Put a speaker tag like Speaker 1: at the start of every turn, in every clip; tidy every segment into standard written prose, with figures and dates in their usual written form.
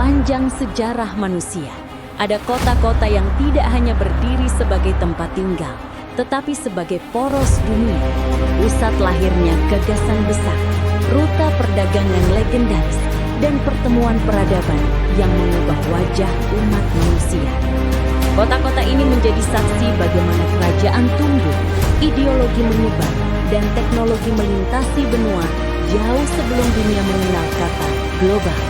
Speaker 1: Sepanjang sejarah manusia, ada kota-kota yang tidak hanya berdiri sebagai tempat tinggal, tetapi sebagai poros dunia, pusat lahirnya gagasan besar, rute perdagangan legendaris, dan pertemuan peradaban yang mengubah wajah umat manusia. Kota-kota ini menjadi saksi bagaimana kerajaan tumbuh, ideologi menyebar, dan teknologi melintasi benua jauh sebelum dunia mengenal kata global.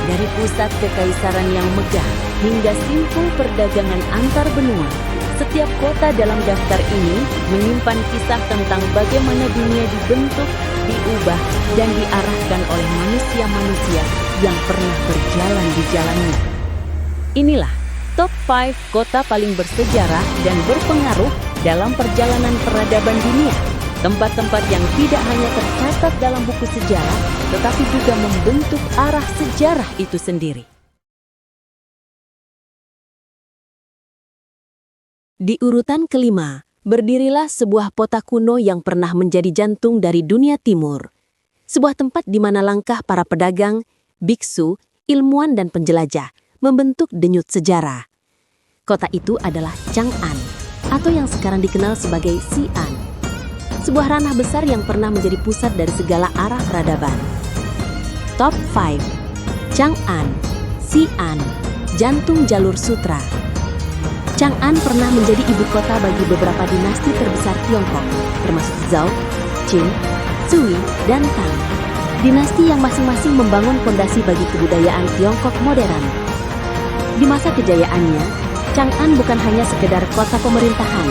Speaker 1: Dari pusat kekaisaran yang megah hingga simpul perdagangan antar benua, setiap kota dalam daftar ini menyimpan kisah tentang bagaimana dunia dibentuk, diubah, dan diarahkan oleh manusia-manusia yang pernah berjalan di jalannya. Inilah Top 5 kota paling bersejarah dan berpengaruh dalam perjalanan peradaban dunia. Tempat-tempat yang tidak hanya tercatat dalam buku sejarah, tetapi juga membentuk arah sejarah itu sendiri. Di urutan kelima, berdirilah sebuah kota kuno yang pernah menjadi jantung dari dunia timur. Sebuah tempat di mana langkah para pedagang, biksu, ilmuwan dan penjelajah membentuk denyut sejarah. Kota itu adalah Chang'an, atau yang sekarang dikenal sebagai Xi'an. Sebuah ranah besar yang pernah menjadi pusat dari segala arah peradaban. Top 5. Chang'an, Xi'an, jantung jalur sutra. Chang'an pernah menjadi ibu kota bagi beberapa dinasti terbesar Tiongkok, termasuk Zhou, Qin, Sui, dan Tang. Dinasti yang masing-masing membangun fondasi bagi kebudayaan Tiongkok modern. Di masa kejayaannya, Chang'an bukan hanya sekedar kota pemerintahan.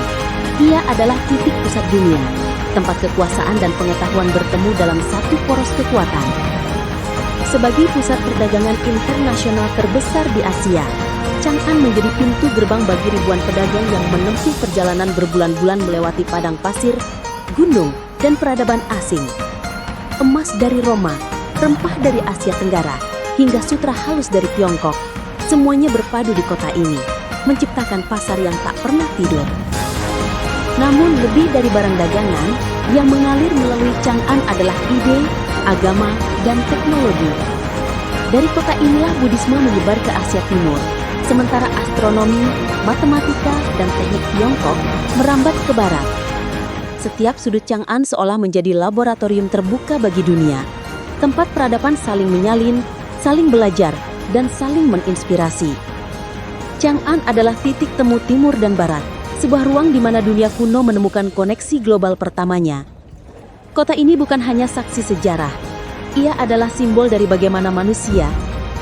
Speaker 1: Ia adalah titik pusat dunia, tempat kekuasaan dan pengetahuan bertemu dalam satu poros kekuatan. Sebagai pusat perdagangan internasional terbesar di Asia, Chang'an menjadi pintu gerbang bagi ribuan pedagang yang menempuh perjalanan berbulan-bulan melewati padang pasir, gunung, dan peradaban asing. Emas dari Roma, rempah dari Asia Tenggara, hingga sutra halus dari Tiongkok, semuanya berpadu di kota ini, menciptakan pasar yang tak pernah tidur. Namun lebih dari barang dagangan, yang mengalir melalui Chang'an adalah ide, agama, dan teknologi. Dari kota inilah Buddhisme menyebar ke Asia Timur, sementara astronomi, matematika, dan teknik Tiongkok merambat ke barat. Setiap sudut Chang'an seolah menjadi laboratorium terbuka bagi dunia, tempat peradaban saling menyalin, saling belajar, dan saling menginspirasi. Chang'an adalah titik temu timur dan barat, sebuah ruang di mana dunia kuno menemukan koneksi global pertamanya. Kota ini bukan hanya saksi sejarah, ia adalah simbol dari bagaimana manusia,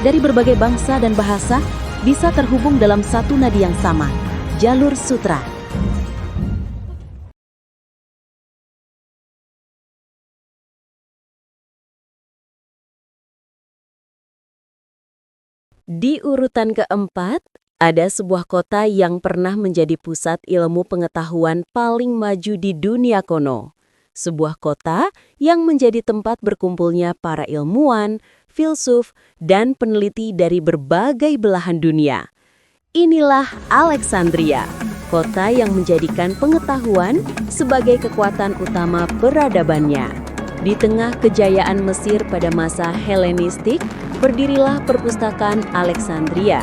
Speaker 1: dari berbagai bangsa dan bahasa, bisa terhubung dalam satu nadi yang sama, jalur sutra. Di urutan keempat, ada sebuah kota yang pernah menjadi pusat ilmu pengetahuan paling maju di dunia kuno. Sebuah kota yang menjadi tempat berkumpulnya para ilmuwan, filsuf, dan peneliti dari berbagai belahan dunia. Inilah Alexandria, kota yang menjadikan pengetahuan sebagai kekuatan utama peradabannya. Di tengah kejayaan Mesir pada masa Helenistik, berdirilah perpustakaan Alexandria,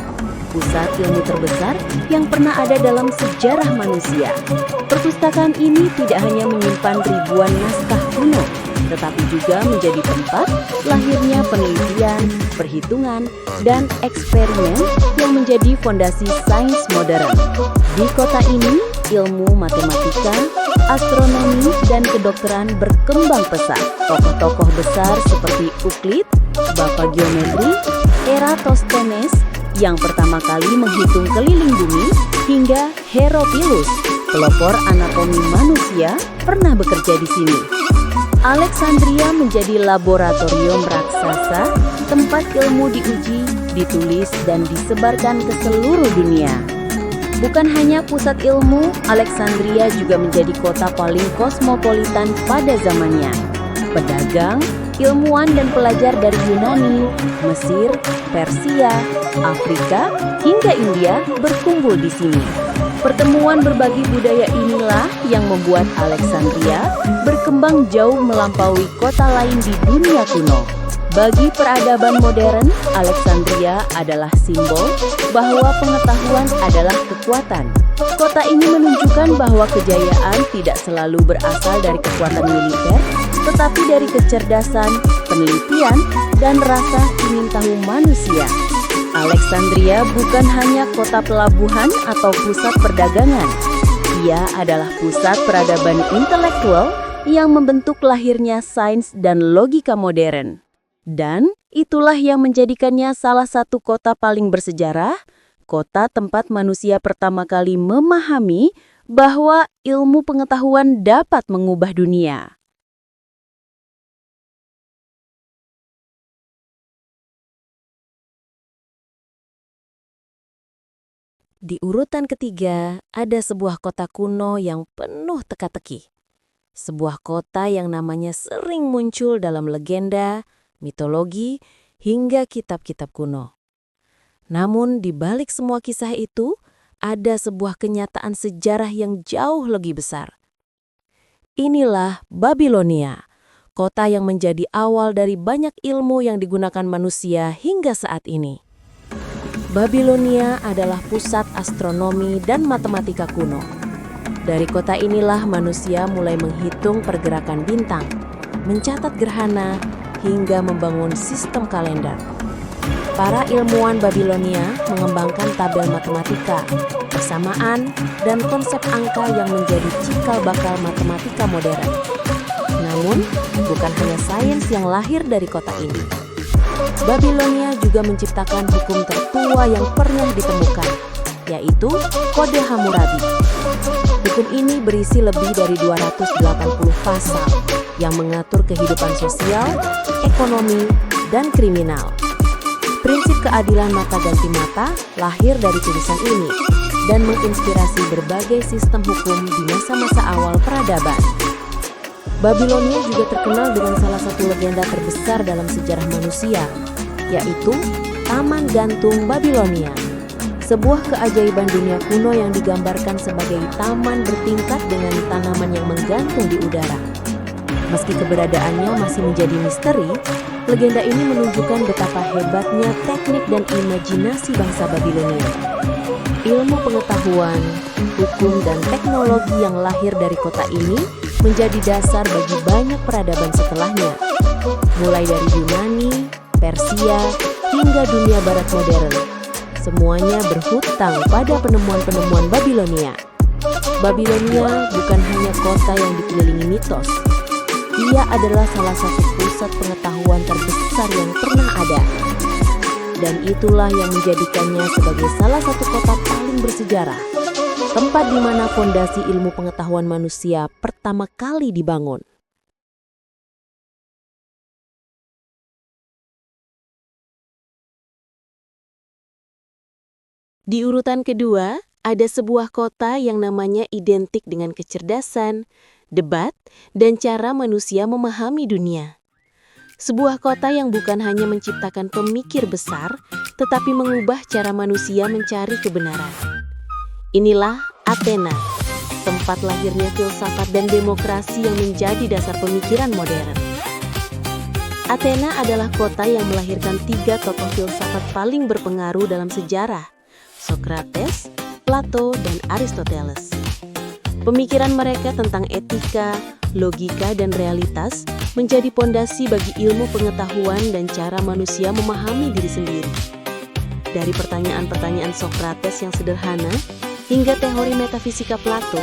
Speaker 1: pusat ilmu terbesar yang pernah ada dalam sejarah manusia. Perpustakaan ini tidak hanya menyimpan ribuan naskah kuno, tetapi juga menjadi tempat lahirnya penelitian, perhitungan, dan eksperimen yang menjadi fondasi sains modern. Di kota ini, ilmu matematika, astronomi, dan kedokteran berkembang pesat. Tokoh-tokoh besar seperti Euclid, Bapak Geometri, Eratosthenes, yang pertama kali menghitung keliling bumi, hingga Herophilus, pelopor anatomi manusia, pernah bekerja di sini. Alexandria menjadi laboratorium raksasa, tempat ilmu diuji, ditulis, dan disebarkan ke seluruh dunia. Bukan hanya pusat ilmu, Alexandria juga menjadi kota paling kosmopolitan pada zamannya. Pedagang, ilmuwan dan pelajar dari Yunani, Mesir, Persia, Afrika, hingga India berkumpul di sini. Pertemuan berbagi budaya inilah yang membuat Alexandria berkembang jauh melampaui kota lain di dunia kuno. Bagi peradaban modern, Alexandria adalah simbol bahwa pengetahuan adalah kekuatan. Kota ini menunjukkan bahwa kejayaan tidak selalu berasal dari kekuatan militer, tetapi dari kecerdasan, penelitian, dan rasa ingin tahu manusia. Alexandria bukan hanya kota pelabuhan atau pusat perdagangan. Ia adalah pusat peradaban intelektual yang membentuk lahirnya sains dan logika modern. Dan itulah yang menjadikannya salah satu kota paling bersejarah, kota tempat manusia pertama kali memahami bahwa ilmu pengetahuan dapat mengubah dunia. Di urutan ketiga, ada sebuah kota kuno yang penuh teka-teki. Sebuah kota yang namanya sering muncul dalam legenda, mitologi, hingga kitab-kitab kuno. Namun di balik semua kisah itu, ada sebuah kenyataan sejarah yang jauh lebih besar. Inilah Babilonia, kota yang menjadi awal dari banyak ilmu yang digunakan manusia hingga saat ini. Babilonia adalah pusat astronomi dan matematika kuno. Dari kota inilah manusia mulai menghitung pergerakan bintang, mencatat gerhana, hingga membangun sistem kalender. Para ilmuwan Babilonia mengembangkan tabel matematika, persamaan, dan konsep angka yang menjadi cikal bakal matematika modern. Namun, bukan hanya sains yang lahir dari kota ini. Babilonia juga menciptakan hukum tertua yang pernah ditemukan, yaitu Kode Hammurabi. Hukum ini berisi lebih dari 280 pasal yang mengatur kehidupan sosial, ekonomi, dan kriminal. Prinsip keadilan mata ganti mata lahir dari tulisan ini dan menginspirasi berbagai sistem hukum di masa-masa awal peradaban. Babilonia juga terkenal dengan salah satu legenda terbesar dalam sejarah manusia, yaitu Taman Gantung Babilonia. Sebuah keajaiban dunia kuno yang digambarkan sebagai taman bertingkat dengan tanaman yang menggantung di udara. Meski keberadaannya masih menjadi misteri, legenda ini menunjukkan betapa hebatnya teknik dan imajinasi bangsa Babilonia. Ilmu pengetahuan, hukum, dan teknologi yang lahir dari kota ini menjadi dasar bagi banyak peradaban setelahnya, mulai dari Yunani, Persia, hingga dunia barat modern. Semuanya berhutang pada penemuan-penemuan Babilonia. Babilonia bukan hanya kota yang dikelilingi mitos. Ia adalah salah satu pusat pengetahuan terbesar yang pernah ada. Dan itulah yang menjadikannya sebagai salah satu kota paling bersejarah. Tempat di mana fondasi ilmu pengetahuan manusia pertama kali dibangun. Di urutan kedua, ada sebuah kota yang namanya identik dengan kecerdasan, debat, dan cara manusia memahami dunia. Sebuah kota yang bukan hanya menciptakan pemikir besar, tetapi mengubah cara manusia mencari kebenaran. Inilah Athena, tempat lahirnya filsafat dan demokrasi yang menjadi dasar pemikiran modern. Athena adalah kota yang melahirkan 3 tokoh filsafat paling berpengaruh dalam sejarah, Socrates, Plato, dan Aristoteles. Pemikiran mereka tentang etika, logika, dan realitas menjadi pondasi bagi ilmu pengetahuan dan cara manusia memahami diri sendiri. Dari pertanyaan-pertanyaan Socrates yang sederhana hingga teori metafisika Plato,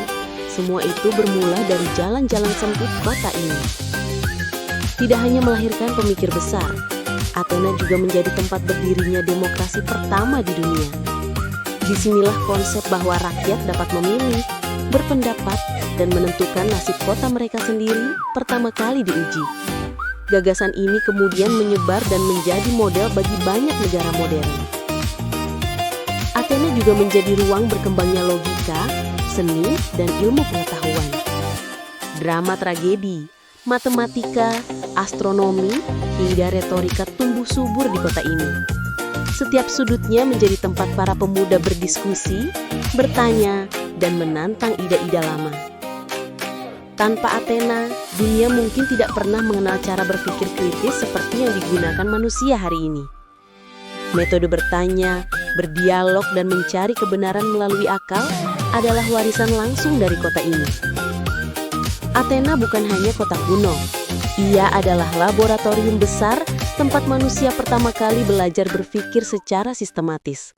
Speaker 1: semua itu bermula dari jalan-jalan sempit kota ini. Tidak hanya melahirkan pemikir besar, Athena juga menjadi tempat berdirinya demokrasi pertama di dunia. Disinilah konsep bahwa rakyat dapat memilih, berpendapat, dan menentukan nasib kota mereka sendiri pertama kali diuji. Gagasan ini kemudian menyebar dan menjadi model bagi banyak negara modern. Athena juga menjadi ruang berkembangnya logika, seni, dan ilmu pengetahuan. Drama tragedi, matematika, astronomi, hingga retorika tumbuh subur di kota ini. Setiap sudutnya menjadi tempat para pemuda berdiskusi, bertanya, dan menantang ide-ide lama. Tanpa Athena, dunia mungkin tidak pernah mengenal cara berpikir kritis seperti yang digunakan manusia hari ini. Metode bertanya, berdialog, dan mencari kebenaran melalui akal adalah warisan langsung dari kota ini. Athena bukan hanya kota kuno. Ia adalah laboratorium besar tempat manusia pertama kali belajar berpikir secara sistematis.